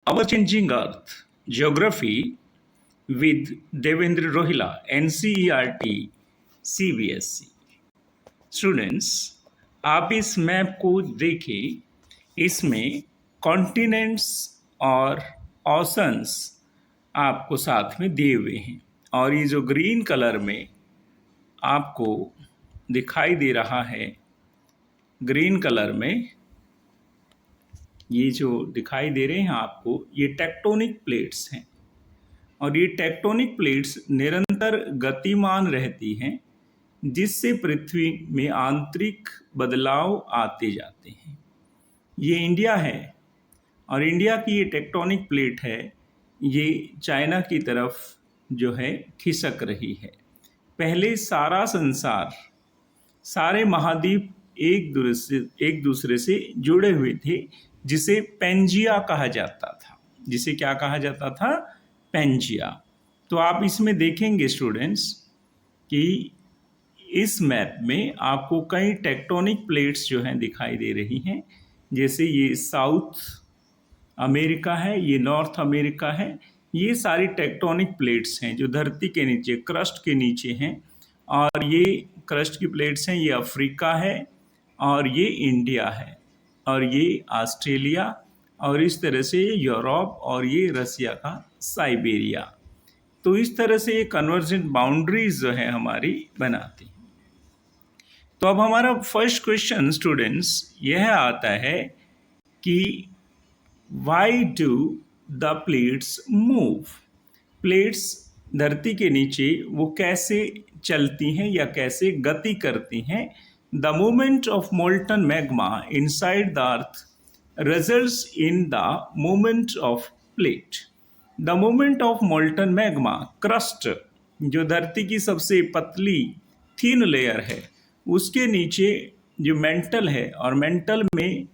Our Changing Earth Geography with Devendra Rohila, NCERT, CBSE। Students, आप इस map को देखें। इसमें कॉन्टिनेंट्स और ओशंस आपको साथ में दिए हुए हैं, और ये जो ग्रीन कलर में आपको दिखाई दे रहा है, ग्रीन कलर में ये जो दिखाई दे रहे हैं आपको, ये टेक्टोनिक प्लेट्स हैं। और ये टेक्टोनिक प्लेट्स निरंतर गतिमान रहती हैं, जिससे पृथ्वी में आंतरिक बदलाव आते जाते हैं। ये इंडिया है, और इंडिया की ये टेक्टोनिक प्लेट है, ये चाइना की तरफ जो है खिसक रही है। पहले सारा संसार, सारे महाद्वीप एक दूसरे से जुड़े हुए थे, जिसे पेंजिया कहा जाता था। जिसे क्या कहा जाता था? पेंजिया। तो आप इसमें देखेंगे स्टूडेंट्स कि इस मैप में आपको कई टेक्टोनिक प्लेट्स जो हैं दिखाई दे रही हैं। जैसे ये साउथ अमेरिका है, ये नॉर्थ अमेरिका है। ये सारी टेक्टोनिक प्लेट्स हैं जो धरती के नीचे, क्रस्ट के नीचे हैं। और ये क्रस्ट की प्लेट्स हैं, ये अफ्रीका है, और ये इंडिया है, और ये ऑस्ट्रेलिया, और इस तरह से ये यूरोप, और ये रसिया का साइबेरिया। तो इस तरह से ये कन्वर्जेंट बाउंड्रीज जो है हमारी बनाती हैं। तो अब हमारा फर्स्ट क्वेश्चन स्टूडेंट्स यह आता है कि why do the plates move? Plates धरती के नीचे वो कैसे चलती हैं या कैसे गति करती हैं? The movement of molten magma inside the earth results in the movement of plate. The movement of molten magma, crust जो धरती की सबसे पतली थिन लेयर है, उसके नीचे जो मेंटल है, और मेंटल में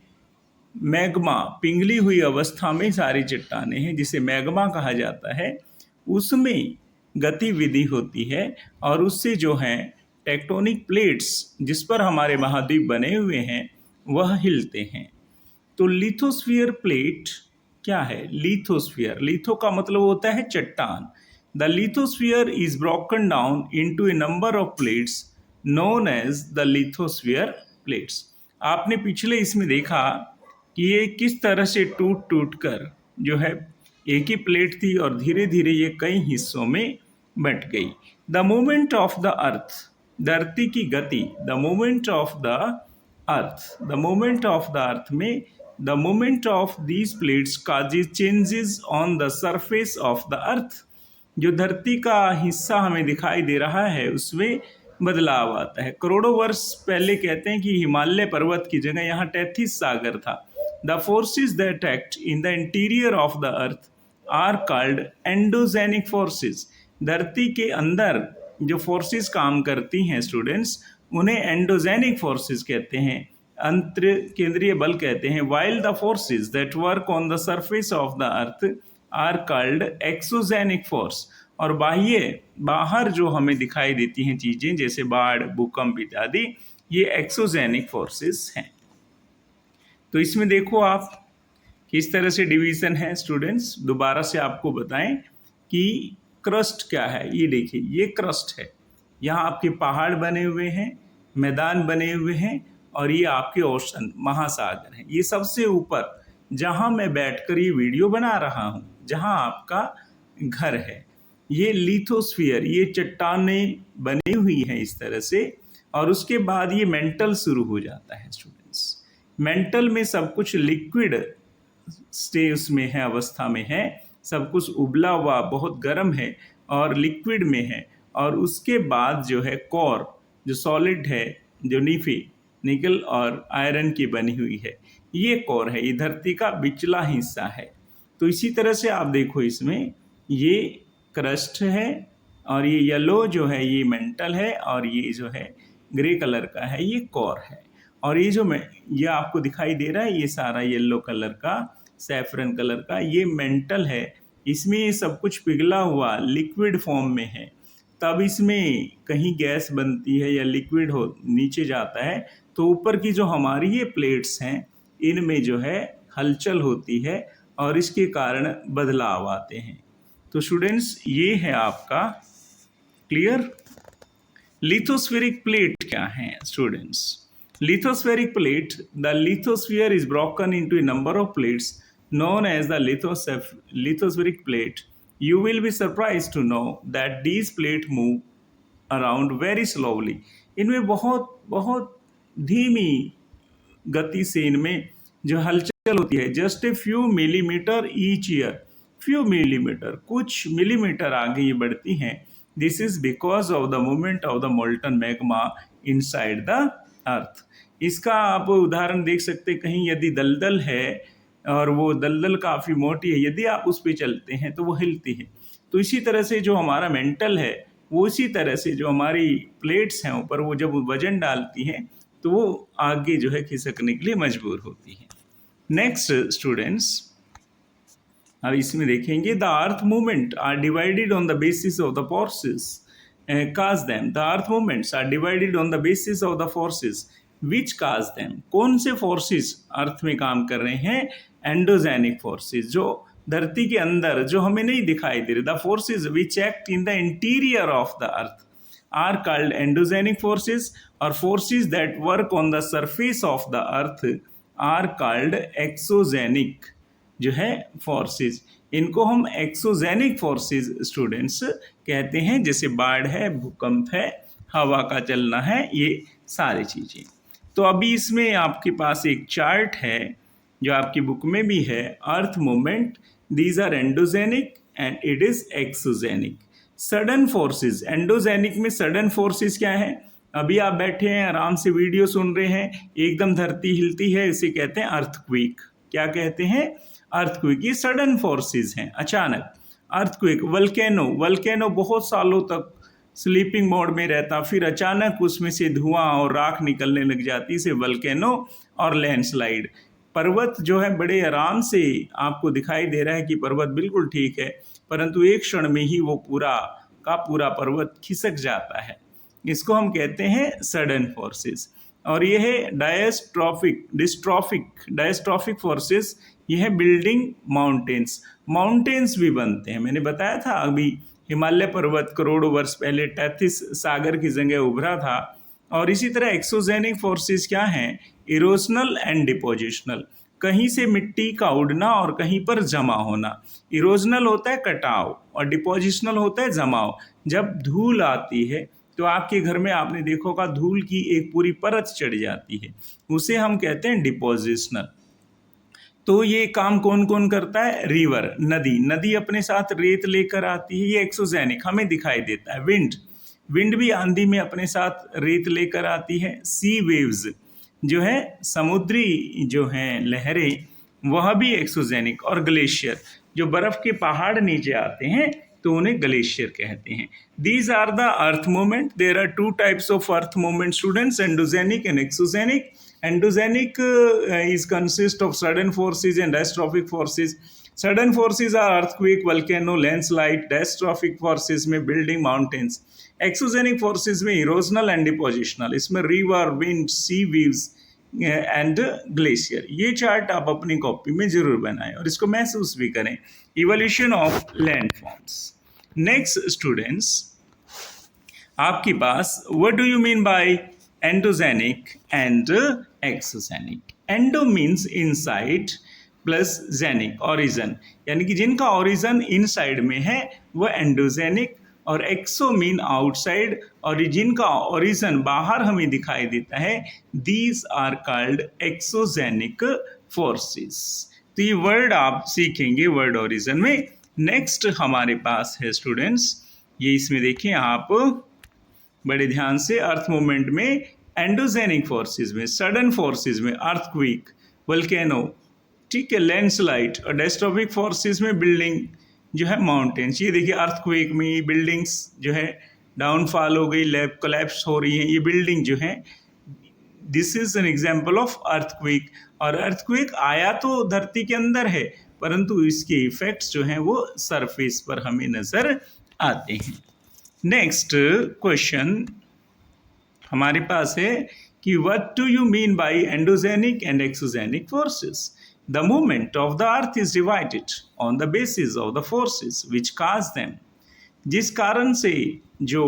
मैग्मा पिघली हुई अवस्था में सारी चट्टानें हैं, जिसे मैग्मा कहा जाता है, उसमें गतिविधि होती है, और उससे जो हैं टेक्टोनिक प्लेट्स जिस पर हमारे महाद्वीप बने हुए हैं वह हिलते हैं। तो लिथोस्फीयर प्लेट क्या है? लिथोस्फीयर, लिथो का मतलब होता है चट्टान। The lithosphere is broken down into a number of plates known as the lithosphere plates. आपने पिछले इसमें देखा कि ये किस तरह से टूट टूट कर जो है, एक ही प्लेट थी और धीरे धीरे ये कई हिस्सों में बंट गई। The movement of the earth, धरती की गति, the movement of the earth, the movement of the earth में the movement of these plates causes changes on the surface of the earth. जो धरती का हिस्सा हमें दिखाई दे रहा है उसमें बदलाव आता है। करोड़ों वर्ष पहले कहते हैं कि हिमालय पर्वत की जगह यहाँ टेथिस सागर था। The forces that act in the interior of the earth are called endogenic forces. धरती के अंदर जो फोर्सेस काम करती हैं स्टूडेंट्स, उन्हें एंडोजेनिक फोर्सेस कहते हैं, अंतर केंद्रीय बल कहते हैं। While the forces that work on the surface of the earth are called exogenic force. और बाहर जो हमें दिखाई देती हैं चीज़ें, जैसे बाढ़, भूकंप इत्यादि, ये एक्सोजेनिक फोर्सेस हैं। तो इसमें देखो आप किस तरह से डिवीज़न है स्टूडेंट्स। दोबारा से आपको बताएं कि क्रस्ट क्या है। ये देखिए, ये क्रस्ट है। यहाँ आपके पहाड़ बने हुए हैं, मैदान बने हुए हैं, और ये आपके ओशन, महासागर हैं। ये सबसे ऊपर जहाँ मैं बैठकर ये वीडियो बना रहा हूँ, जहाँ आपका घर है, ये लिथोस्फीयर, ये चट्टानें बनी हुई हैं इस तरह से। और उसके बाद ये मेंटल शुरू हो जाता है स्टूडेंट्स। मेंटल में सब कुछ लिक्विड स्टेज में है, अवस्था में है, सब कुछ उबला हुआ बहुत गर्म है और लिक्विड में है। और उसके बाद जो है कोर, जो सॉलिड है, जो निकल और आयरन की बनी हुई है, ये कोर है, ये धरती का बिचला हिस्सा है। तो इसी तरह से आप देखो, इसमें ये क्रस्ट है, और ये येलो जो है ये मेंटल है, और ये जो है ग्रे कलर का है ये कोर है। और ये जो ये आपको दिखाई दे रहा है, ये सारा येलो कलर का, सैफरन कलर का, ये मेंटल है। इसमें ये सब कुछ पिघला हुआ लिक्विड फॉर्म में है। तब इसमें कहीं गैस बनती है या लिक्विड हो नीचे जाता है, तो ऊपर की जो हमारी ये प्लेट्स हैं, इनमें जो है हलचल होती है, और इसके कारण बदलाव आते हैं। तो स्टूडेंट्स ये है आपका क्लियर। लिथोस्फेरिक प्लेट क्या है students? Lithospheric plate, the lithosphere is broken into a number of plates known as the lithospheric plate. You will be surprised to know that these plates move around very slowly. इनमें बहुत बहुत धीमी गति से इनमें जो हलचल होती है, just a few millimetre each year, few millimetre, कुछ मिलीमीटर आगे ये बढ़ती हैं। This is because of the movement of the molten magma inside the earth. इसका आप उदाहरण देख सकते, कहीं यदि दलदल है और वो दलदल काफ़ी मोटी है, यदि आप उस पर चलते हैं तो वो हिलती है। तो इसी तरह से जो हमारा मेंटल है, वो इसी तरह से जो हमारी प्लेट्स हैं ऊपर, वो जब वजन डालती हैं तो वो आगे जो है खिसकने के लिए मजबूर होती है। नेक्स्ट स्टूडेंट्स, अब इसमें देखेंगे the earth movement are divided on the basis of the forces cause them. The earth movements are divided on the basis of the forces which cause them. कौन से फोर्सेस अर्थ में काम कर रहे हैं? एंडोजेनिक फोर्सेस, जो धरती के अंदर, जो हमें नहीं दिखाई दे रहे। The forces which act in the interior of the earth are called endogenic forces, और forces that work on the surface of the earth are called exogenic जो है forces। इनको हम exogenic forces स्टूडेंट्स कहते हैं, जैसे बाढ़ है, भूकंप है, हवा का चलना है, ये सारी चीज़ें। तो अभी इसमें आपके पास एक चार्ट है जो आपकी बुक में भी है, earth movement, these are endogenic and it is exogenic. Sudden forces, endogenic में सडन फोर्सेस क्या है? अभी आप बैठे हैं, आराम से वीडियो सुन रहे हैं, एकदम धरती हिलती है, इसे कहते हैं अर्थक्वेक। क्या कहते हैं? अर्थक्वेक। ये सडन फोर्सेस हैं, अचानक। अर्थक्वेक, वल्केनो, वल्केनो बहुत सालों तक स्लीपिंग मोड में रहता, फिर अचानक उसमें से धुआं और राख निकलने लग जाती, इसे वल्केनो। और लैंडस्लाइड, पर्वत जो है बड़े आराम से आपको दिखाई दे रहा है कि पर्वत बिल्कुल ठीक है, परंतु एक क्षण में ही वो पूरा का पूरा पर्वत खिसक जाता है, इसको हम कहते हैं सडन फोर्सेस। और ये है डायस्ट्रॉफिक फोर्सेस, ये है बिल्डिंग माउंटेन्स। माउंटेन्स भी बनते हैं, मैंने बताया था अभी हिमालय पर्वत करोड़ों वर्ष पहले टैथिस सागर की जगह उभरा था। और इसी तरह एक्सोजेनिक फोर्सेस क्या हैं? इरोजनल एंड डिपोजिशनल, कहीं से मिट्टी का उड़ना और कहीं पर जमा होना। इरोजनल होता है कटाव और डिपोजिशनल होता है जमाव। जब धूल आती है तो आपके घर में आपने देखा होगा धूल की एक पूरी परत चढ़ जाती है, उसे हम कहते हैं डिपोजिशनल। तो ये काम कौन कौन करता है? रिवर, नदी, नदी अपने साथ रेत लेकर आती है, ये एक्सोजेनिक हमें दिखाई देता है। विंड, विंड भी आंधी में अपने साथ रेत लेकर आती है। सी वेव्स जो है समुद्री जो हैं लहरें, वह भी एक्सोजेनिक। और ग्लेशियर, जो बर्फ़ के पहाड़ नीचे आते हैं तो उन्हें ग्लेशियर कहते हैं। These are the earth movement. There are two types of earth movement students, endogenic and exogenic. Endogenic is consist of sudden forces and dystrophic forces. Sudden forces are earthquake, volcano, landslide. Dystrophic forces में building mountains. Exogenic forces में erosional and depositional, इसमें river, wind, sea waves and glacier। ये chart आप अपनी copy में जरूर बनाएं और इसको महसूस भी करें। Evolution of landforms. Next students, आपके पास what do you mean by endogenic and exogenic? Endo means inside plus zenic, origin, यानी कि जिनका ओरिजन इनसाइड में है वह एंडोजेनिक, और एक्सो मीन आउटसाइड, और जिनका ओरिजन बाहर हमें दिखाई देता है, these are called exogenic forces. तो ये वर्ड आप सीखेंगे वर्ड ओरिजन में। नेक्स्ट हमारे पास है स्टूडेंट्स, ये इसमें देखें आप बड़े ध्यान से, अर्थ मूवमेंट में एंडोजेनिक फोर्सेस में, सडन फोर्सेस में अर्थक्वेक, वोल्केनो, ठीक है, लैंडस्लाइड, और डायस्ट्रॉफिक फोर्सेस में बिल्डिंग जो है माउंटेन्स। ये देखिए अर्थक्वेक में ये बिल्डिंग्स जो है डाउनफॉल हो गई, लैब कोलैप्स हो रही हैं, ये बिल्डिंग जो है, this is an example of earthquake. और अर्थक्वेक आया तो धरती के अंदर है, परंतु इसके इफेक्ट्स जो हैं वो सरफेस पर हमें नजर आते हैं। नेक्स्ट क्वेश्चन हमारे पास है कि what do you mean bye endogenic and exogenic forces? The movement of the earth is divided on the basis of the forces which cause them. जिस कारण से जो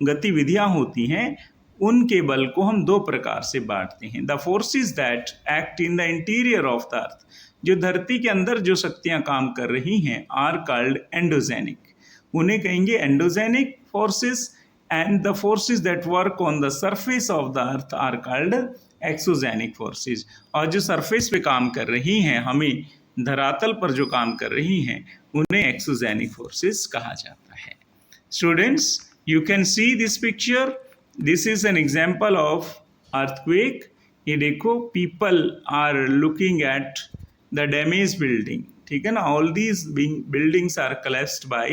गतिविधियां होती हैं उनके बल को हम दो प्रकार से बांटते हैं. The forces that act in the interior of the earth, जो धरती के अंदर जो शक्तियां काम कर रही हैं, आर कॉल्ड एंडोजेनिक, उन्हें कहेंगे endogenic forces. And the forces that work on the surface of the earth are called exogenic forces. और जो सरफेस पे काम कर रही हैं, हमें धरातल पर जो काम कर रही हैं, उन्हें एक्सोजेनिक फोर्सेस कहा जाता है. Students, you can see this picture. This is an example of earthquake. ये देखो, people are looking at the damaged building. ठीक है ना. all these buildings are collapsed by,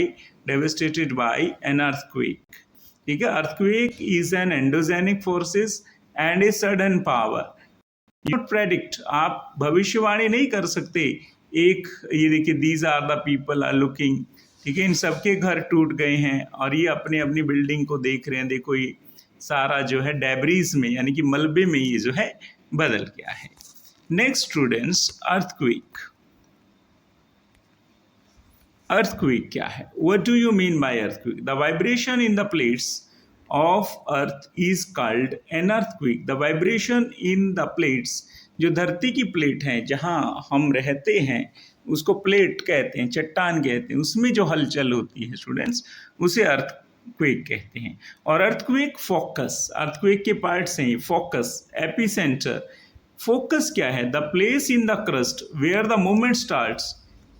devastated by an earthquake. ठीक है. earthquake is an endogenic forces and a sudden power. You cannot predict, आप भविष्यवाणी नहीं कर सकते. एक ये देखिए, these are the people are looking. ठीक है. इन सबके घर टूट गए हैं और ये अपने अपनी बिल्डिंग को देख रहे हैं. देखो, ये सारा जो है डेब्रीज में, यानी कि मलबे में ये जो है बदल गया है. Next students, earthquake. अर्थक्वेक क्या है? What do you mean bye earthquake? The vibration in the plates of earth is called an earthquake. The vibration in the plates, जो धरती की प्लेट है जहाँ हम रहते हैं, उसको प्लेट कहते हैं, चट्टान कहते हैं. उसमें जो हलचल होती है स्टूडेंट्स, उसे अर्थक्वेक कहते हैं. और अर्थक्वेक फोकस, अर्थक्वेक के पार्ट्स हैं. Focus, epicentre. फोकस क्या है? The place in the crust where the movement starts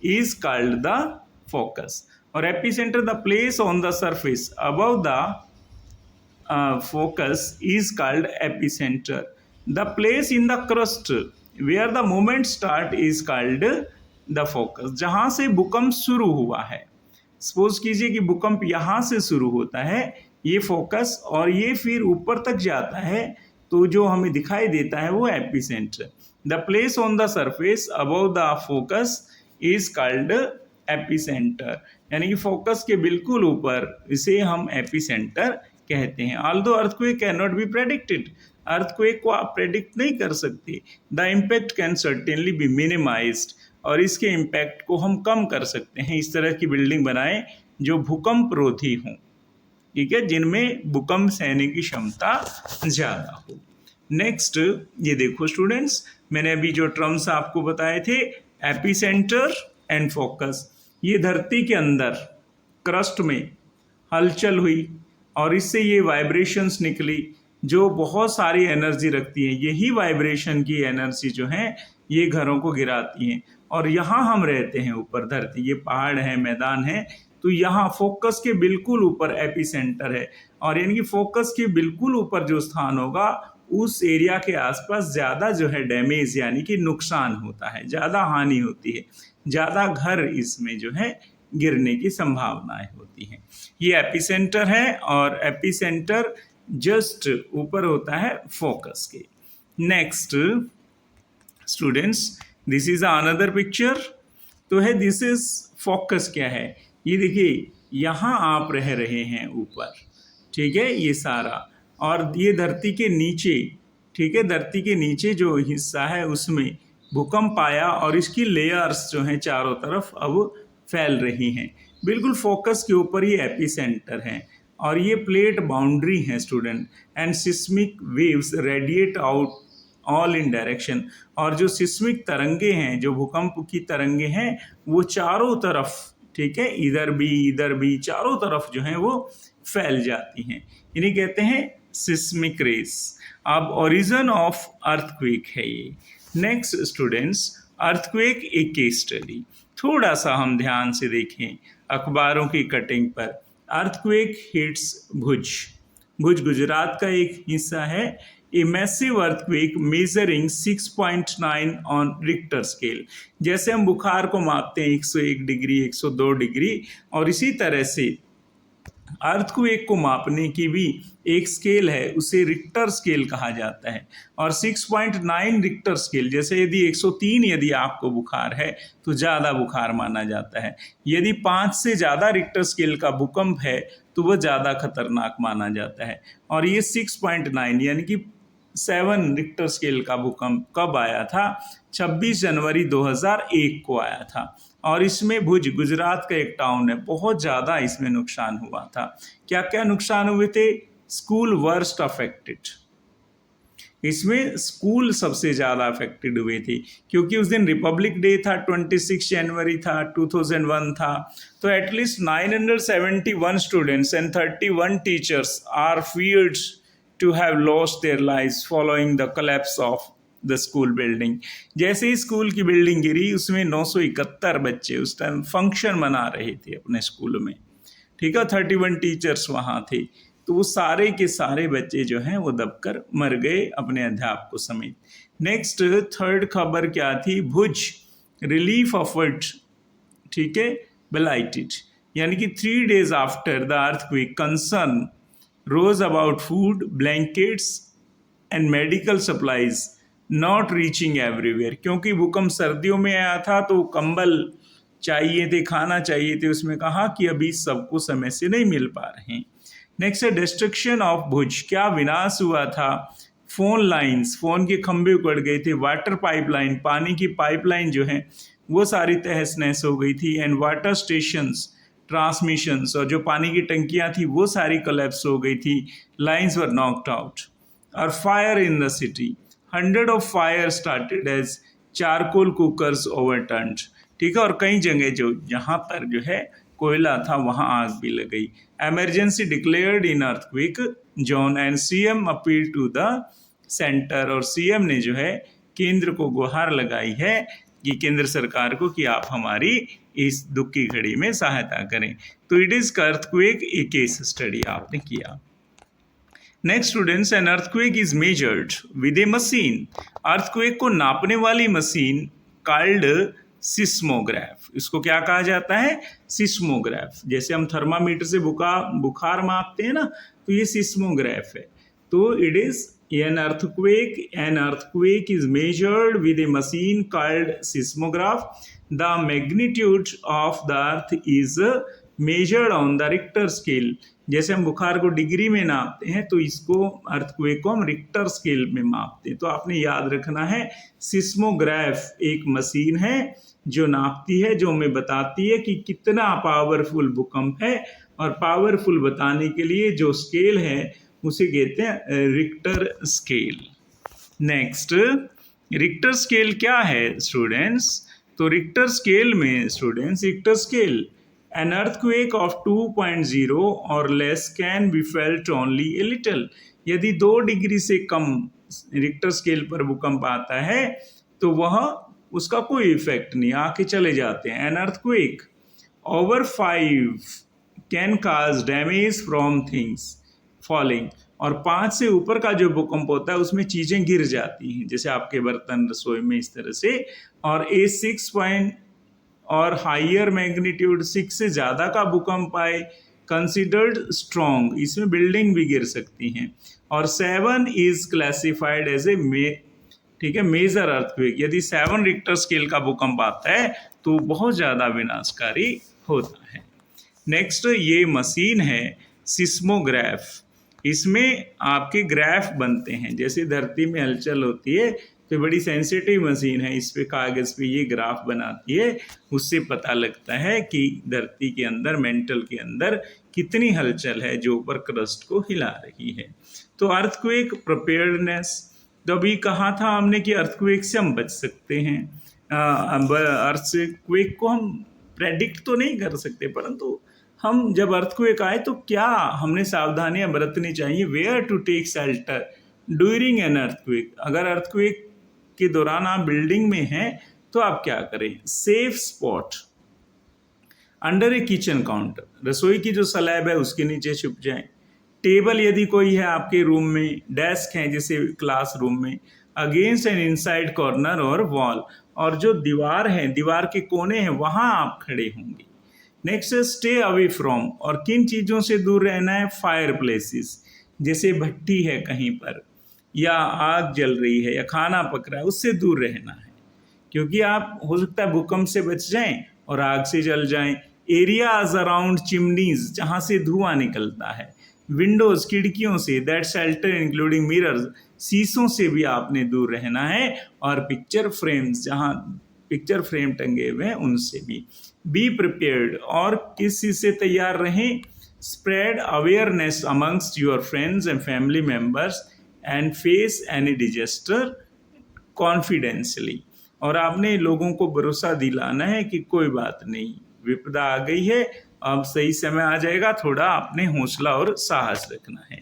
is called the focus. और epicentre, the place on the surface above the focus is called epicentre. The place in the crust where the movement start is called the focus. जहाँ से भूकंप शुरू हुआ है, suppose कीजिए कि भूकंप यहाँ से शुरू होता है, ये फोकस, और ये फिर ऊपर तक जाता है, तो जो हमें दिखाई देता है वो epicentre. The place on the surface above the focus is called epicentre. यानी कि फोकस के बिल्कुल ऊपर, इसे हम एपिसेंटर कहते हैं. Although earthquake can not be predicted, earthquake को आप प्रेडिक्ट नहीं कर सकते. The impact can certainly B minimised, और इसके इम्पैक्ट को हम कम कर सकते हैं. इस तरह की बिल्डिंग बनाएं जो भूकंप रोधी हों. ठीक है, जिनमें भूकंप सहने की क्षमता ज़्यादा हो. नेक्स्ट, ये देखो स्टूडेंट्स, मैंने अभी जो टर्म्स आपको बताए थे, एपिसेंटर एंड फोकस. ये धरती के अंदर क्रस्ट में हलचल हुई और इससे ये वाइब्रेशंस निकली जो बहुत सारी एनर्जी रखती है. यही वाइब्रेशन की एनर्जी जो है ये घरों को गिराती हैं. और यहाँ हम रहते हैं ऊपर धरती, ये पहाड़ है, मैदान है, तो यहाँ फोकस के बिल्कुल ऊपर एपिसेंटर है. और यानी कि फोकस के बिल्कुल ऊपर जो स्थान होगा, उस एरिया के आसपास ज़्यादा जो है डैमेज, यानी कि नुकसान होता है, ज़्यादा हानि होती है, ज़्यादा घर इसमें जो है गिरने की संभावनाएं होती हैं. ये एपिसेंटर है और एपिसेंटर जस्ट ऊपर होता है फोकस के. Next students, this is another picture. तो है, दिस इज फोकस. क्या है ये? देखिए, यहाँ आप रह रहे हैं ऊपर, ठीक है, ये सारा, और ये धरती के नीचे, ठीक है, धरती के नीचे जो हिस्सा है उसमें भूकंप आया और इसकी लेयर्स जो हैं चारों तरफ अब फैल रही हैं. बिल्कुल फोकस के ऊपर ये एपिसेंटर है और ये प्लेट बाउंड्री है student. And seismic waves radiate out all in direction. और जो सिस्मिक तरंगे हैं, जो भूकंप की तरंगे हैं, वो चारों तरफ, ठीक है, इधर भी चारों तरफ जो है वो फैल जाती हैं. इन्हें कहते हैं सिस्मिक रेस. अब ओरिजिन ऑफ अर्थक्वेक है ये. नेक्स्ट स्टूडेंट्स, अर्थक्वेक एक केस स्टडी. थोड़ा सा हम ध्यान से देखें अखबारों की कटिंग पर. अर्थक्वेक हिट्स भुज. भुज गुजरात का एक हिस्सा है. A massive earthquake measuring 6.9 on Richter scale. जैसे हम बुखार को मापते हैं 101 डिग्री, 102 डिग्री, और इसी तरह से अर्थक्वेक को मापने की भी एक स्केल है, उसे रिक्टर स्केल कहा जाता है. और 6.9 रिक्टर स्केल, जैसे यदि 103 यदि आपको बुखार है तो ज़्यादा बुखार माना जाता है. यदि 5 से ज़्यादा रिक्टर स्केल का भूकंप है तो वह ज़्यादा खतरनाक माना जाता है. और ये 6.9 यानी कि 7 रिक्टर स्केल का भूकंप कब आया था? 26 जनवरी 2001 को आया था। और इसमें भुज गुजरात का एक टाउन है, बहुत ज़्यादा इसमें नुकसान हुआ था। क्या क्या नुकसान हुए थे? स्कूल वर्स्ट अफेक्टेड, इसमें स्कूल सबसे ज़्यादा अफेक्टेड हुए थे, क्योंकि उस दिन रिपब्लिक डे था, 26 जनवरी था, 2001 था। तो at least 971 students and 31 teachers are feared to have lost their lives following the collapse of the school building. जैसे ही स्कूल की बिल्डिंग गिरी, उसमें 971 बच्चे उस टाइम फंक्शन मना रहे थे अपने स्कूल में, ठीक है। 31 टीचर्स वहाँ थे, तो वो सारे के सारे बच्चे जो हैं वो दबकर मर गए अपने अध्यापकों समेत। नेक्स्ट थर्ड खबर क्या थी? भुज रिलीफ ऑफर्ड, ठीक है, बिलाइटेड, यानी कि 3 days after the earthquake concern rose about food, blankets and medical supplies not reaching everywhere. क्योंकि भूकंप सर्दियों में आया था तो कंबल चाहिए थे, खाना चाहिए थे, उसमें कहा कि अभी सबको समय से नहीं मिल पा रहे हैं। नेक्स्ट है डिस्ट्रक्शन ऑफ भुज, क्या विनाश हुआ था? फोन लाइंस, फोन के खंभे उखड़ गए थे। वाटर पाइपलाइन, पानी की पाइपलाइन जो है वो सारी तहस नहस हो गई थी। एंड वाटर स्टेशंस, ट्रांसमिशंस, और जो पानी की टंकियां थी वो सारी कोलैप्स हो गई थी। Lines were knocked out. और fire in the city, 100 of fire started as charcoal cookers overturned, ठीक है। और कई जगह जो जहाँ पर जो है कोयला था वहाँ आग भी लग गई। Emergency declared in earthquake zone and CM appeal to the centre, और सीएम ने जो है केंद्र को गुहार लगाई है कि केंद्र सरकार को कि आप हमारी इस दुख की घड़ी में सहायता करें। तो it is earthquake A case study आपने किया। Next students, an earthquake is measured with A machine. Earthquake को नापने वाली मशीन कॉल्ड सिस्मोग्राफ। इसको क्या कहा जाता है? सिस्मोग्राफ। जैसे हम थर्मामीटर से बुखार मापते हैं ना, तो ये सिस्मोग्राफ है। तो it is an earthquake is measured with a machine called seismograph. The magnitude of the earth is measured on the Richter scale. जैसे हम बुखार को डिग्री में नापते हैं, तो इसको अर्थक्वेक को हम रिक्टर स्केल में मापते हैं। तो आपने याद रखना है, सिस्मोग्राफ एक मशीन है जो नापती है, जो हमें बताती है कि कितना पावरफुल भूकंप है, और पावरफुल बताने के लिए जो स्केल है उसे कहते हैं Richter scale. Next, Richter scale क्या है स्टूडेंट्स? तो रिक्टर स्केल में students, Richter scale, an earthquake of 2.0 or less can be felt only a little. यदि 2 डिग्री से कम रिक्टर स्केल पर भूकंप आता है तो वह उसका कोई इफेक्ट नहीं, आके चले जाते हैं। an earthquake over 5 can cause damage from things falling, और 5 से ऊपर का जो भूकंप होता है उसमें चीजें गिर जाती हैं, जैसे आपके बर्तन, रसोई में, इस तरह से। और ए 6 पॉइंट और हाइयर मैग्नीट्यूड, 6 से ज़्यादा का भूकंप आए, कंसिडर्ड स्ट्रॉन्ग, इसमें बिल्डिंग भी गिर सकती हैं। और 7 इज क्लासिफाइड एज ए ठीक है, मेजर अर्थक्वेक। यदि 7 रिक्टर स्केल का भूकंप आता है तो बहुत ज़्यादा विनाशकारी होता है। नेक्स्ट, ये मशीन है सिस्मोग्राफ। इसमें आपके ग्राफ बनते हैं, जैसे धरती में हलचल होती है तो बड़ी सेंसिटिव मशीन है, इस पे कागज़ पे ये ग्राफ बनाती है, उससे पता लगता है कि धरती के अंदर, मेंटल के अंदर कितनी हलचल है जो ऊपर क्रस्ट को हिला रही है। तो अर्थक्वेक प्रिपेयर्डनेस, तो अभी कहा था हमने कि अर्थक्वेक से हम बच सकते हैं। अर्थक्वेक को हम प्रेडिक्ट तो नहीं कर सकते, परंतु हम जब अर्थक्वेक आए तो क्या हमने सावधानियां बरतनी चाहिए। Where to take shelter during an earthquake, अगर अर्थक्वेक के दौरान आप बिल्डिंग में हैं तो आप क्या करें? सेफ स्पॉट अंडर ए किचन काउंटर, रसोई की जो स्लैब है उसके नीचे छुप जाएं। टेबल यदि कोई है आपके रूम में, डेस्क है जैसे क्लासरूम में, अगेंस्ट एन इनसाइड कॉर्नर और वॉल, और जो दीवार है, दीवार के कोने हैं, वहां आप खड़े होंगे। नेक्स्ट, स्टे अवे फ्रॉम, और किन चीज़ों से दूर रहना है? फायर प्लेसेस, जैसे भट्टी है कहीं पर, या आग जल रही है, या खाना पक रहा है, उससे दूर रहना है, क्योंकि आप हो सकता है भूकंप से बच जाएं और आग से जल जाएं। एरियाज अराउंड चिमनीज, जहाँ से धुआं निकलता है, विंडोज खिड़कियों से, दैट शेल्टर इंक्लूडिंग मिरर्स शीशों से भी आपने दूर रहना है, और पिक्चर फ्रेम्स जहाँ पिक्चर फ्रेम टंगे हुए हैं उनसे भी। बी प्रिपेयर्ड, और किस चीज से तैयार रहें? Spread awareness amongst your friends and family members and face any disaster confidentially, और आपने लोगों को भरोसा दिलाना है कि कोई बात नहीं, विपदा आ गई है, अब सही समय आ जाएगा, थोड़ा आपने हौसला और साहस रखना है।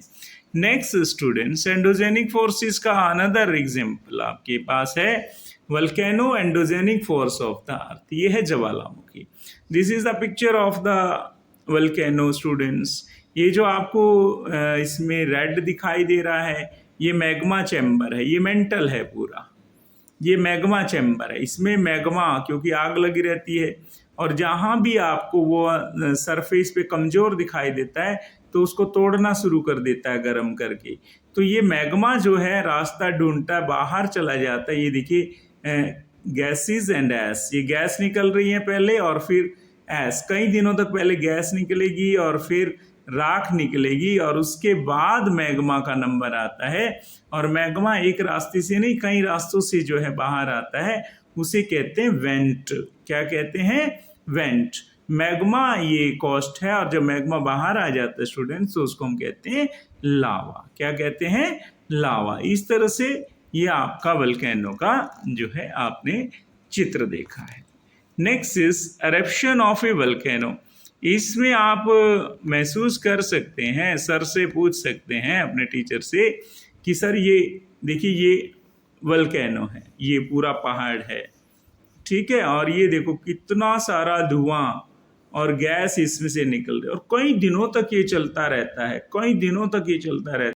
नेक्स्ट स्टूडेंट्स, एंडोजेनिक फोर्सेस का अनदर एग्जाम्पल आपके पास है volcano endogenic force of the अर्थ, ये है ज्वालामुखी। This is the picture of the volcano students. ये जो आपको इसमें रेड दिखाई दे रहा है, ये मैग्मा चैम्बर है, ये मेंटल है पूरा, ये मैग्मा चैम्बर है। इसमें मैग्मा क्योंकि आग लगी रहती है, और जहाँ भी आपको वो सरफेस पे कमज़ोर दिखाई देता है तो उसको तोड़ना शुरू कर देता है गर्म करके। तो ये मैग्मा जो है रास्ता ढूंढता है, बाहर चला जाता है। ये देखिए गैसेस एंड एस, ये गैस निकल रही है पहले और फिर एस, कई दिनों तक पहले गैस निकलेगी और फिर राख निकलेगी और उसके बाद मैग्मा का नंबर आता है। और मैग्मा एक रास्ते से नहीं, कई रास्तों से जो है बाहर आता है, उसे कहते हैं वेंट। क्या कहते हैं? वेंट। मैग्मा ये कॉस्ट है, और जब मैग्मा बाहर आ जाता है स्टूडेंट्स तो उसको हम कहते हैं लावा। क्या कहते हैं? लावा। इस तरह से ये आपका वल्केनो का जो है आपने चित्र देखा है। Next is eruption of A volcano. इसमें आप महसूस कर सकते हैं, सर से पूछ सकते हैं अपने टीचर से कि सर ये देखिए ये वल्केनो है, ये पूरा पहाड़ है, ठीक है, और ये देखो कितना सारा धुआं और गैस इसमें से निकल रही है और कई दिनों तक ये चलता रहता है, कई दिनों तक ये चलता रहता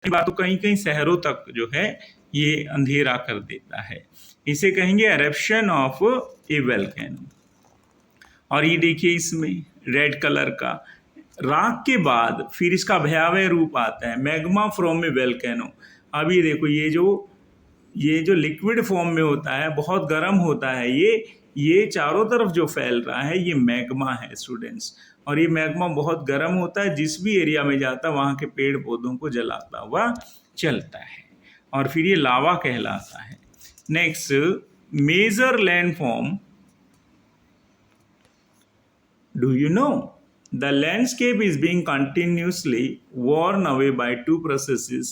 है। बात तो कई कई शहरों तक जो है ये अंधेरा कर देता है। इसे कहेंगे एरप्शन ऑफ ए वोल्केनो। और ये देखिए इसमें रेड कलर का राख के बाद फिर इसका भयावह रूप आता है, मैग्मा फ्रॉम ए वोल्केनो। अब ये देखो ये जो लिक्विड फॉर्म में होता है, बहुत गर्म होता है, ये चारों तरफ जो फैल रहा है ये मैग्मा है स्टूडेंट्स। और ये मैग्मा बहुत गर्म होता है, जिस भी एरिया में जाता है वहाँ के पेड़ पौधों को जलाता हुआ चलता है और फिर ये लावा कहलाता है। Next, major landform. Do you know? The landscape is being continuously worn away by two processes,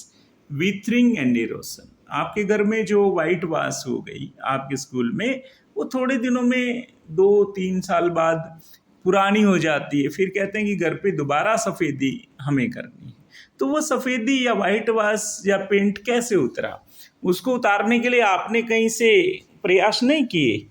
withering and erosion. आपके घर में जो वाइट वाश हो गई आपके स्कूल में, वो थोड़े दिनों में 2-3 साल बाद पुरानी हो जाती है, फिर कहते हैं कि घर पे दोबारा सफ़ेदी हमें करनी है। तो वो सफ़ेदी या वाइट वाश या पेंट कैसे उतरा? उसको उतारने के लिए आपने कहीं से प्रयास नहीं किए,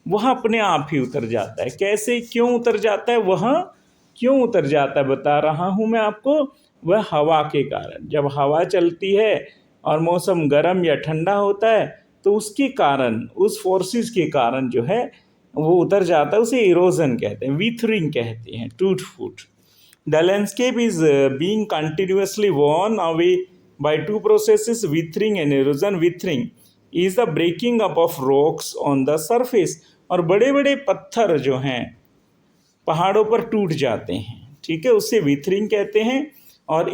वह अपने आप ही उतर जाता है। कैसे, क्यों उतर जाता है, वह क्यों उतर जाता है बता रहा हूँ मैं आपको। वह हवा के कारण, जब हवा चलती है और मौसम गर्म या ठंडा होता है तो उसके कारण, उस फोर्सेस के कारण जो है वो उतर जाता है। उसे इरोजन कहते हैं, विथरिंग कहते हैं, टूट फूट। The landscape is being continuously worn away by two processes, withering and erosion. Withering is the breaking up of rocks on the surface. और बड़े बड़े पत्थर जो हैं पहाड़ों पर टूट जाते हैं, ठीक है, उससे विथरिंग कहते हैं। और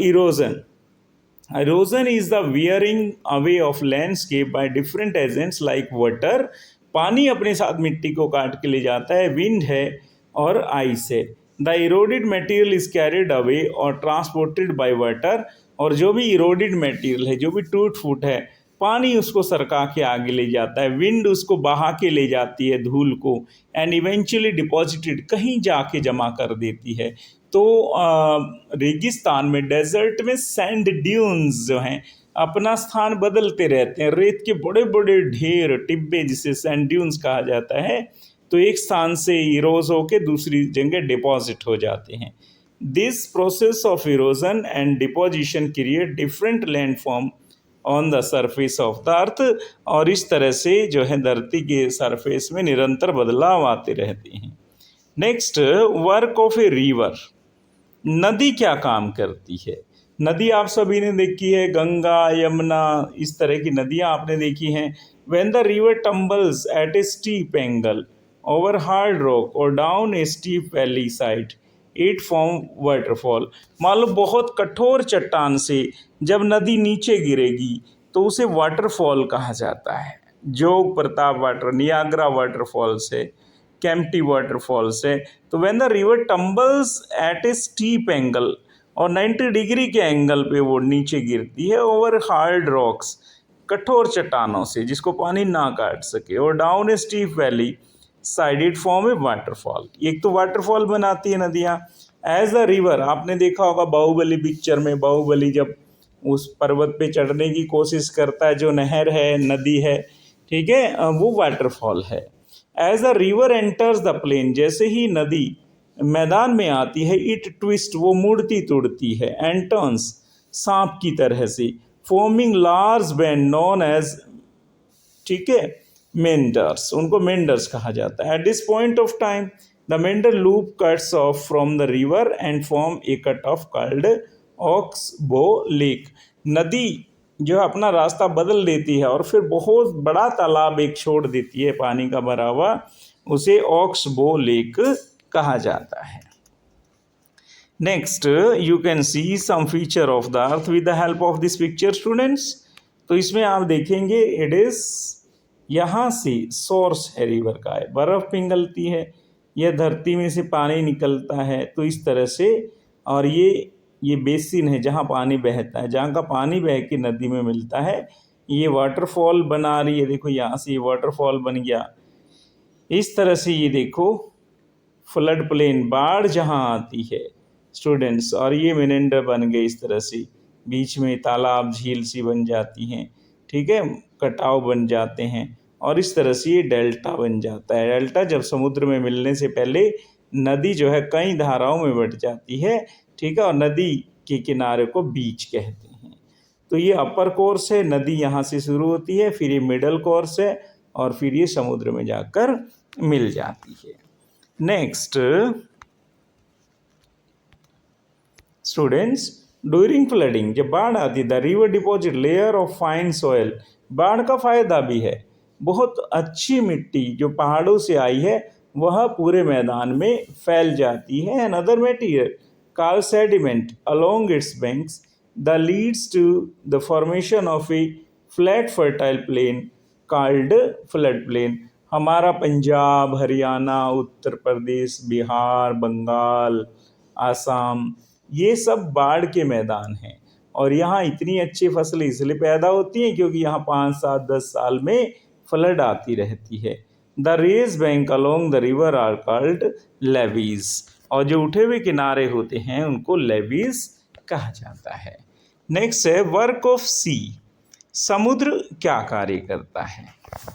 erosion is the wearing away of landscape by different agents like water, पानी अपने साथ मिट्टी को काट के ले जाता है, विंड है और आइस है। The eroded material is carried away और ट्रांसपोर्टेड बाय वाटर, और जो भी इरोडेड मटेरियल है, जो भी टूट फूट है, पानी उसको सरका के आगे ले जाता है, विंड उसको बहा के ले जाती है धूल को, एंड इवेंचुअली डिपॉजिटेड, कहीं जाके जमा कर देती है। तो रेगिस्तान में, डेजर्ट में सैंड ड्यून्स जो हैं अपना स्थान बदलते रहते हैं, रेत के बड़े बड़े ढेर, टिब्बे, जिसे सैंड ड्यून्स कहा जाता है, तो एक स्थान से इरोज होके दूसरी जगह डिपॉजिट हो जाते हैं। This process of erosion and deposition create different landform on the surface of the अर्थ। और इस तरह से जो है धरती के सरफेस में निरंतर बदलाव आते रहते हैं। Next, work of a river. नदी क्या काम करती है? नदी आप सभी ने देखी है, गंगा, यमुना, इस तरह की नदियाँ आपने देखी हैं। When the river tumbles at a steep angle over hard rock और down a steep valley side, it form waterfall. मान लो बहुत कठोर चट्टान से जब नदी नीचे गिरेगी तो उसे वाटरफॉल कहा जाता है। जोग प्रताप वाटर, नियाग्रा वाटरफॉल से, केम्प्टी वाटरफॉल से। तो when the river tumbles at a steep angle, और 90 डिग्री के एंगल पे वो नीचे गिरती है ओवर हार्ड रॉक्स, कठोर चट्टानों से जिसको पानी ना काट सके, और down a steep valley side it form A waterfall. एक तो वाटरफॉल बनाती है नदियाँ। एज द रिवर, आपने देखा होगा बाहुबली पिक्चर में, बाहुबली जब उस पर्वत पे चढ़ने की कोशिश करता है, जो नहर है, नदी है, ठीक है, वो वाटरफॉल है। As the river enters the plain, जैसे ही नदी मैदान में आती है, इट ट्विस्ट, वो मुड़ती तुड़ती है, एंड टर्न्स, सांप की तरह से, forming large bend known as, ठीक है, मेंडर्स, उनको मेंडर्स कहा जाता है। At this point of time the meander loop cuts off from the river and form a cut off called oxbow lake. नदी जो है अपना रास्ता बदल देती है और फिर बहुत बड़ा तालाब एक छोड़ देती है पानी का भरा हुआ, उसे ऑक्सबो लेक कहा जाता है। Next you can see some feature of the earth with the help of this picture students. तो इसमें आप देखेंगे इट इज, यहाँ से सोर्स है रिवर का, है बर्फ़ पिघलती है, यह धरती में से पानी निकलता है, तो इस तरह से, और ये बेसिन है जहाँ पानी बहता है, जहाँ का पानी बह के नदी में मिलता है, ये वाटरफॉल बना रही है। देखो यहाँ से ये वाटरफॉल बन गया, इस तरह से ये देखो फ्लड प्लेन, बाढ़ जहाँ आती है स्टूडेंट्स, और ये मेनेंडर बन गए इस तरह से, बीच में तालाब झील सी बन जाती हैं, ठीक है, कटाव बन जाते हैं, और इस तरह से ये डेल्टा बन जाता है। डेल्टा जब समुद्र में मिलने से पहले नदी जो है कई धाराओं में बट जाती है, ठीक है, और नदी के किनारे को बीच कहते हैं। तो ये अपर कोर्स है, नदी यहाँ से शुरू होती है, फिर ये मिडल कोर्स है, और फिर ये समुद्र में जाकर मिल जाती है। नेक्स्ट स्टूडेंट्स, ड्यूरिंग फ्लडिंग, जब बाढ़ आती है, the river deposit layer of fine soil. बाढ़ का फायदा भी है, बहुत अच्छी मिट्टी जो पहाड़ों से आई है वह पूरे मैदान में फैल जाती है। And other material called sediment along its banks the leads to the formation of a flat fertile plain called flood plain. हमारा पंजाब, हरियाणा, उत्तर प्रदेश, बिहार, बंगाल, आसाम, ये सब बाढ़ के मैदान हैं, और यहाँ इतनी अच्छी फसलें इसलिए पैदा होती हैं क्योंकि यहाँ 5, 7, 10 साल में फ्लड आती रहती है। The raise bank along the river are called levees, और जो उठे हुए किनारे होते हैं उनको लेवीज कहा जाता है। नेक्स्ट है वर्क ऑफ सी। समुद्र क्या कार्य करता है?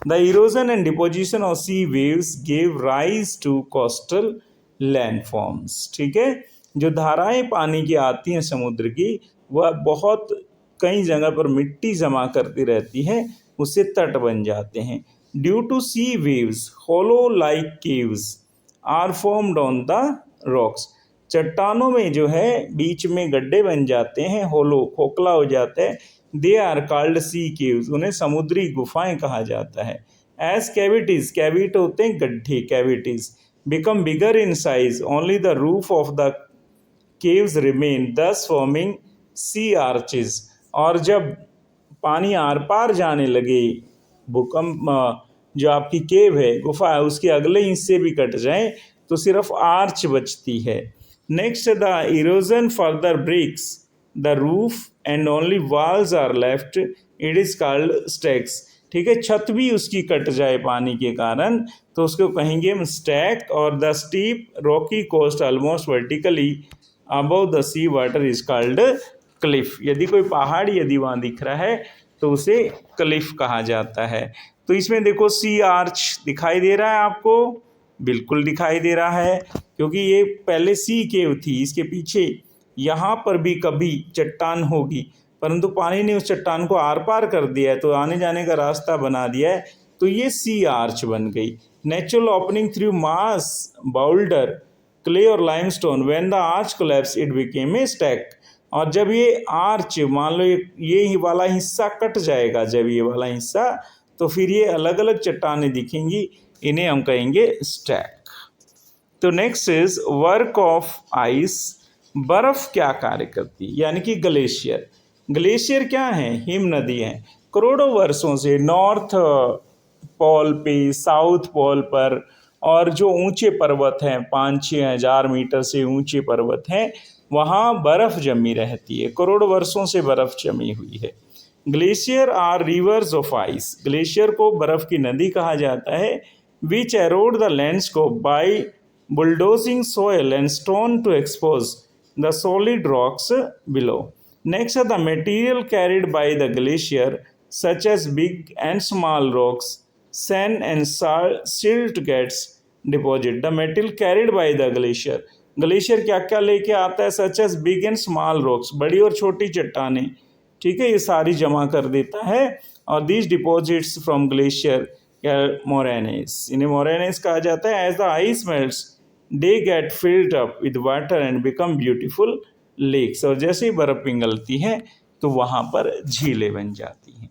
The erosion and deposition of sea waves give rise to coastal landforms. ठीक है, जो धाराएं पानी की आती हैं समुद्र की, वह बहुत कई जगह पर मिट्टी जमा करती रहती हैं, उससे तट बन जाते हैं। Due to sea waves hollow like caves are formed on the rocks. चट्टानों में जो है बीच में गड्ढे बन जाते हैं, होलो, खोखला हो जाता है। They are called sea caves, उन्हें समुद्री गुफाएं कहा जाता है। एज कैविटीज, कैविट होते हैं गड्ढे, cavities become bigger in size only the roof of the caves remain दस फॉर्मिंग सी आर्चेज। और जब पानी आर पार जाने लगे, भूकंप जो आपकी केव है, गुफा है, उसके अगले हिस्से भी कट जाएं तो सिर्फ आर्च बचती है। Next the erosion further breaks the roof and only walls are left, it is called stacks. ठीक है, छत भी उसकी कट जाए पानी के कारण तो उसको कहेंगे हम स्टैक। और the steep rocky coast almost vertically above the sea water is called cliff. यदि कोई पहाड़ यदि वहाँ दिख रहा है तो उसे क्लिफ कहा जाता है। तो इसमें देखो सी आर्च दिखाई दे रहा है आपको, बिल्कुल दिखाई दे रहा है, क्योंकि ये पहले सी केव थी, इसके पीछे यहाँ पर भी कभी चट्टान होगी, परंतु पानी ने उस चट्टान को आर पार कर दिया है, तो आने जाने का रास्ता बना दिया है, तो ये सी आर्च बन गई। नेचुरल ओपनिंग थ्रू मास बाउल्डर क्ले और limestone, when the arch collapse it became a stack. और जब ये आर्च, मान लो ये वाला हिस्सा कट जाएगा, जब ये वाला हिस्सा, तो फिर ये अलग अलग चट्टानें दिखेंगी, इन्हें हम कहेंगे स्टैक। तो next is work of ice. बर्फ क्या कार्य करती है, यानी कि ग्लेशियर। ग्लेशियर क्या है, हिम नदी है। करोड़ों वर्षों से नॉर्थ पोल पे, साउथ पोल पर, और जो ऊंचे पर्वत हैं 5-6 हज़ार मीटर से ऊंचे पर्वत हैं, वहाँ बर्फ जमी रहती है। करोड़ों वर्षों से बर्फ जमी हुई है। Glacier are rivers of ice. Glacier को बर्फ की नदी कहा जाता है। Which erode the landscape by bulldozing soil and stone to expose the solid rocks below. Next are the material carried by the glacier, such as big and small rocks, sand and silt gets deposited. The material carried by the glacier. Glacier क्या क्या लेके आता है, such as big and small rocks, बड़ी और छोटी चट्टानें, ठीक है, ये सारी जमा कर देता है। और these deposits from glacier moraines, इन्हें मोरेनेस कहा जाता है। As the ice melts they get filled up with water and become beautiful lakes। और जैसे ही बर्फ़ पिघलती है तो वहाँ पर झीलें बन जाती हैं।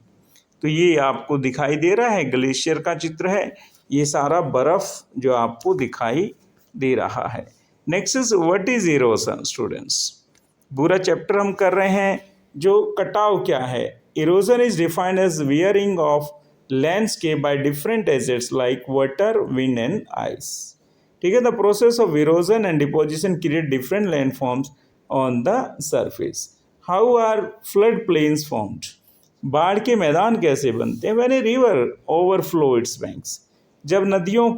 तो ये आपको दिखाई दे रहा है, ग्लेशियर का चित्र है, ये सारा बर्फ़ जो आपको दिखाई दे रहा है। Next is what is erosion. Students, पूरा चैप्टर हम कर रहे हैं। जो कटाव क्या है, erosion is defined as wearing of landscape by different agents like water, wind and ice. ठीक है, the process of erosion and deposition create different landforms on the surface. How are flood plains formed. बाढ़ के मैदान कैसे बनते हैं। When a river overflow its banks, जब नदियों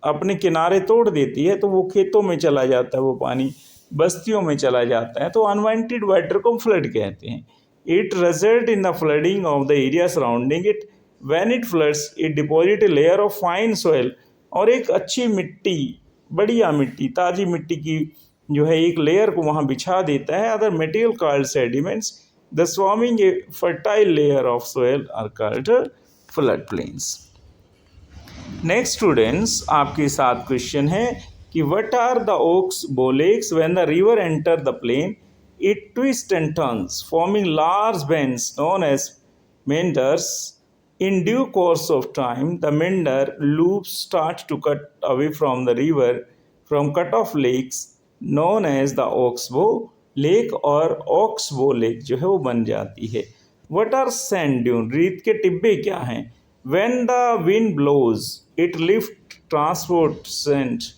अपने किनारे तोड़ देती है तो वो खेतों में चला जाता है, वो पानी बस्तियों में चला जाता है, तो अनवांटेड वाटर को फ्लड कहते हैं। It result in the flooding of the area surrounding it. When it floods it deposit a layer of fine soil, और एक अच्छी मिट्टी, बढ़िया मिट्टी, ताज़ी मिट्टी की जो है एक लेयर को वहाँ बिछा देता है। Other material called sediments the swamping a fertile layer of soil are called flood plains. Next students, आपके साथ क्वेश्चन है कि what are the oxbow lakes. When the river enter the plain it twist and turns forming large bends known as meanders. In due course of time, the meander loops start to cut away from the river from cut-off lakes known as the oxbow lake और oxbow lake जो है वो बन जाती है। What are sand dune? रेत के टिब्बे क्या हैं। When the wind blows, it lifts transport sand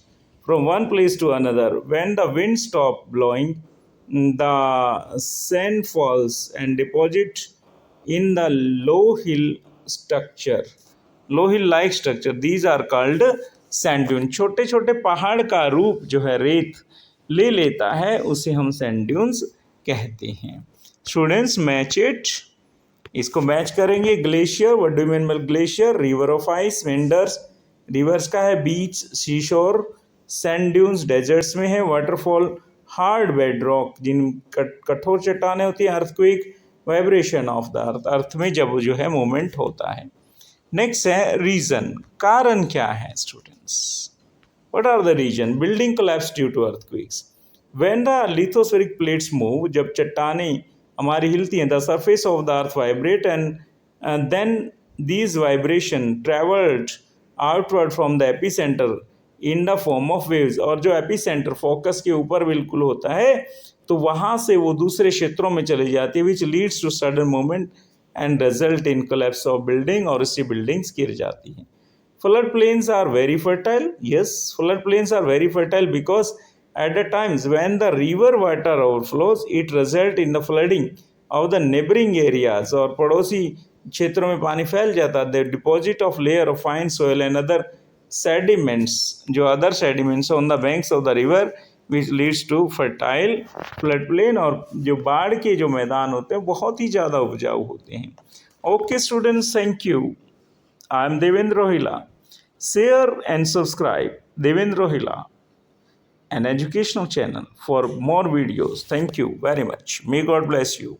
from one place to another. When the wind stops blowing, the sand falls and deposits in the low hill structure, low hill like structure, these are called sand dune। छोटे छोटे पहाड़ का रूप जो है रेत ले लेता है, उसे हम सैंड ड्यून्स कहते हैं। स्टूडेंट्स, मैच इट, इसको मैच करेंगे। Glacier, what do you mean by glacier. River of ice, meanders, rivers का है beach, seashore. Sand dunes, deserts में है। वाटरफॉल, हार्ड बेड रॉक, जिन कठोर चट्टानें होती हैं। Earthquake, vibration of the earth, earth में जब जो है मूवमेंट होता है। नेक्स्ट है रीजन, कारण क्या है। Students, what are the reason. Building collapse due to earthquakes. When the lithospheric plates move, जब चट्टानें हमारी हिलती हैं, the surface of the earth vibrate and then these vibration travelled outward from the epicentre in the form of waves. और जो epicentre focus के ऊपर बिल्कुल होता है, तो वहाँ से वो दूसरे क्षेत्रों में चली जाती है, which leads to sudden movement and result in collapse of building, और इससे बिल्डिंग्स गिर जाती हैं। Flood plains are very fertile. Yes, flood plains are very fertile because at the times when the river water overflows it result in the flooding of the neighbouring areas. और पड़ोसी क्षेत्रों में पानी फैल जाता है। The deposit of layer of fine soil and other sediments, जो other sediments on the banks of the river which leads to fertile flood plain. और जो बाढ़ के जो मैदान होते हैं बहुत ही ज़्यादा उपजाऊ होते हैं। Okay students, thank you. I am Devendra Rohila. Share and subscribe Devendra Rohila, an educational channel, for more videos. Thank you very much. May God bless you.